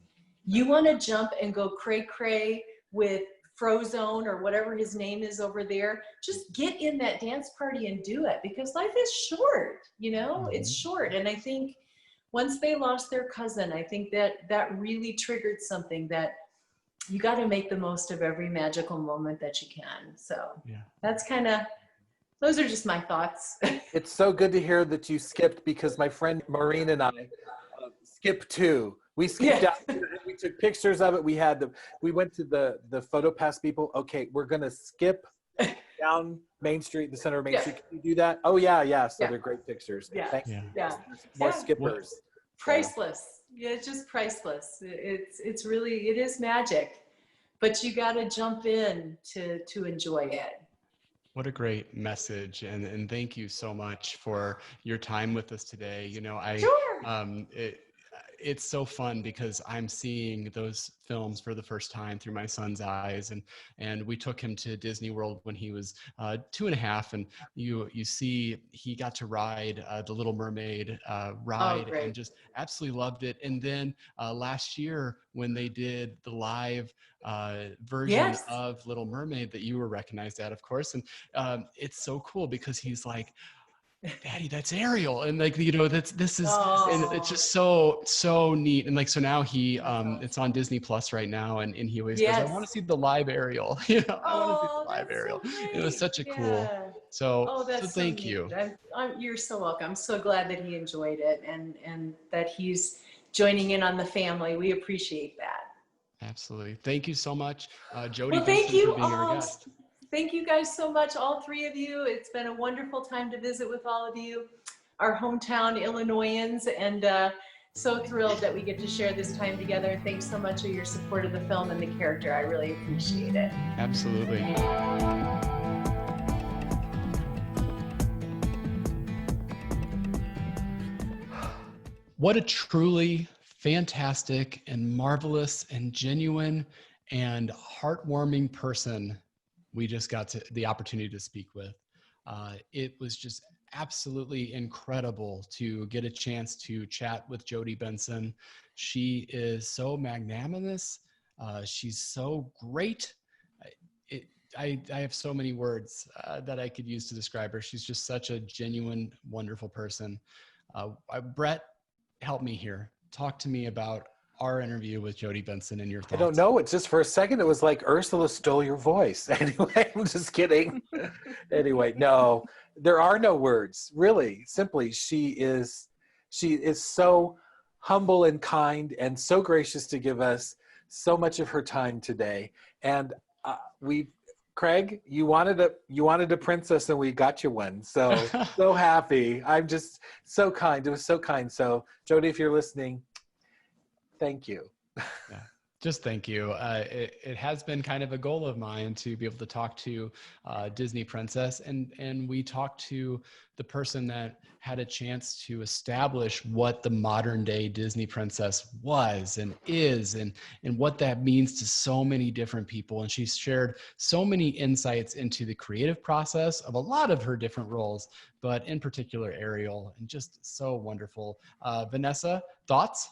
You want to jump and go cray-cray with Frozone or whatever his name is over there, just get in that dance party and do it, because life is short, you know, it's short. And I think once they lost their cousin, I think that really triggered something, that you got to make the most of every magical moment that you can. So that's those are just my thoughts. It's so good to hear that you skipped, because my friend Maureen and I skipped too. We skipped out. We took pictures of it. We went to the photo pass people. Okay, we're gonna skip down Main Street, the center of Main Street. Can you do that? Oh yeah. So they're great pictures. Thanks. More skippers. Priceless. Yeah, it's just priceless. It's really, it is magic, but you got to jump in to enjoy it. What a great message, and thank you so much for your time with us today. You know, it's so fun because I'm seeing those films for the first time through my son's eyes, and we took him to Disney World when he was 2.5, and you see he got to ride the Little Mermaid ride and just absolutely loved it. And then last year when they did the live version of Little Mermaid that you were recognized at, of course, and it's so cool because he's like, Daddy, that's Ariel. And like, you know, this is, and it's just so neat. And like, so now he, it's on Disney Plus right now. And he always goes, I want to see the live Ariel. You know, I want to see the live Ariel. So it was such a cool, so thank you. You're so welcome. I'm so glad that he enjoyed it and that he's joining in on the family. We appreciate that. Absolutely. Thank you so much, Jodi Well, thank Benson, you for being all. our guest. Thank you guys so much, all three of you. It's been a wonderful time to visit with all of you, our hometown Illinoisans, and so thrilled that we get to share this time together. Thanks so much for your support of the film and the character. I really appreciate it. Absolutely. What a truly fantastic and marvelous and genuine and heartwarming person we just got the opportunity to speak with. It was just absolutely incredible to get a chance to chat with Jodi Benson. She is so magnanimous. She's so great. I have so many words that I could use to describe her. She's just such a genuine, wonderful person. Brett, help me here. Talk to me about our interview with Jodi Benson and your thoughts? I don't know. It's just for a second, it was like Ursula stole your voice. Anyway, I'm just kidding. Anyway, no, there are no words. Really, simply, she is so humble and kind and so gracious to give us so much of her time today. And Craig, you wanted a princess and we got you one. So happy. I'm just so kind. It was so kind. So Jodi, if you're listening, thank you. Yeah, just thank you. It has been kind of a goal of mine to be able to talk to Disney princess, and we talked to the person that had a chance to establish what the modern day Disney princess was and is, and what that means to so many different people. And she shared so many insights into the creative process of a lot of her different roles, but in particular Ariel, and just so wonderful. Vanessa, thoughts?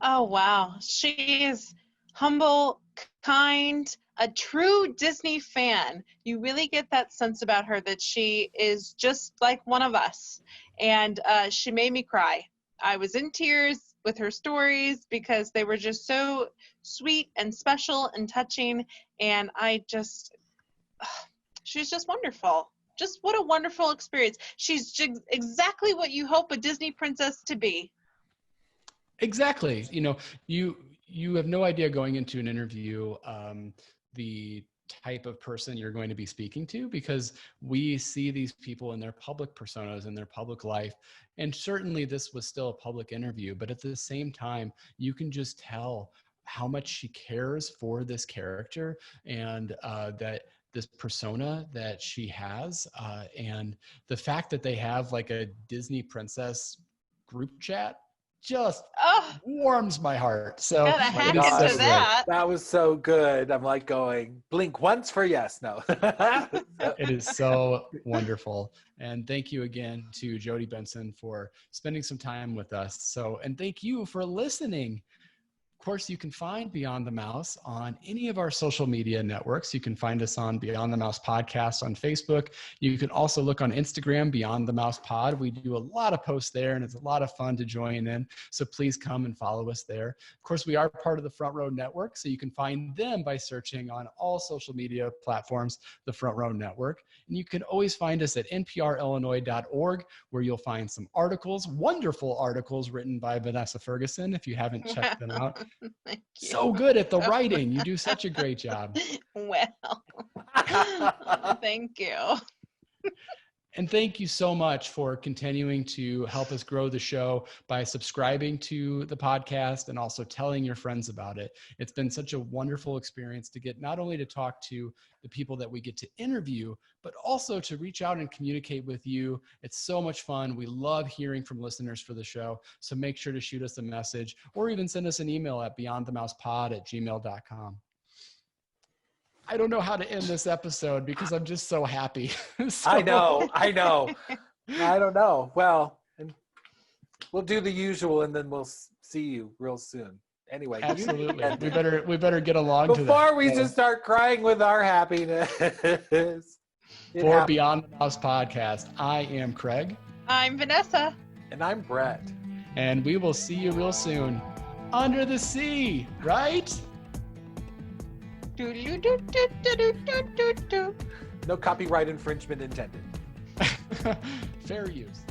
Oh, wow. She is humble, kind, a true Disney fan. You really get that sense about her that she is just like one of us. And she made me cry. I was in tears with her stories because they were just so sweet and special and touching. And she's just wonderful. Just what a wonderful experience. She's exactly what you hope a Disney princess to be. Exactly. You have no idea going into an interview the type of person you're going to be speaking to, because we see these people in their public personas and their public life. And certainly this was still a public interview, but at the same time, you can just tell how much she cares for this character and that this persona that she has, and the fact that they have like a Disney princess group chat just warms my heart. So gotta hack it is into so that. That was so good. I'm like going, blink once for yes, no. It is so wonderful. And thank you again to Jodi Benson for spending some time with us. And thank you for listening. Of course, you can find Beyond the Mouse on any of our social media networks. You can find us on Beyond the Mouse Podcast on Facebook. You can also look on Instagram, Beyond the Mouse Pod. We do a lot of posts there, and it's a lot of fun to join in. So please come and follow us there. Of course, we are part of the Front Row Network, so you can find them by searching on all social media platforms, the Front Row Network. And you can always find us at nprillinois.org, where you'll find some articles, wonderful articles written by Vanessa Ferguson, if you haven't checked them out. Thank you. So good at the writing. You do such a great job. Well, thank you. And thank you so much for continuing to help us grow the show by subscribing to the podcast and also telling your friends about it. It's been such a wonderful experience to get not only to talk to the people that we get to interview, but also to reach out and communicate with you. It's so much fun. We love hearing from listeners for the show. So make sure to shoot us a message or even send us an email at beyondthemousepod@gmail.com. I don't know how to end this episode because I'm just so happy. I know. I don't know. Well, we'll do the usual and then we'll see you real soon. Anyway. Absolutely. We better get along to that. Before we just start crying with our happiness. For Beyond the Mouse Podcast, I am Craig. I'm Vanessa. And I'm Brett. And we will see you real soon. Under the sea, right? No copyright infringement intended. Fair use.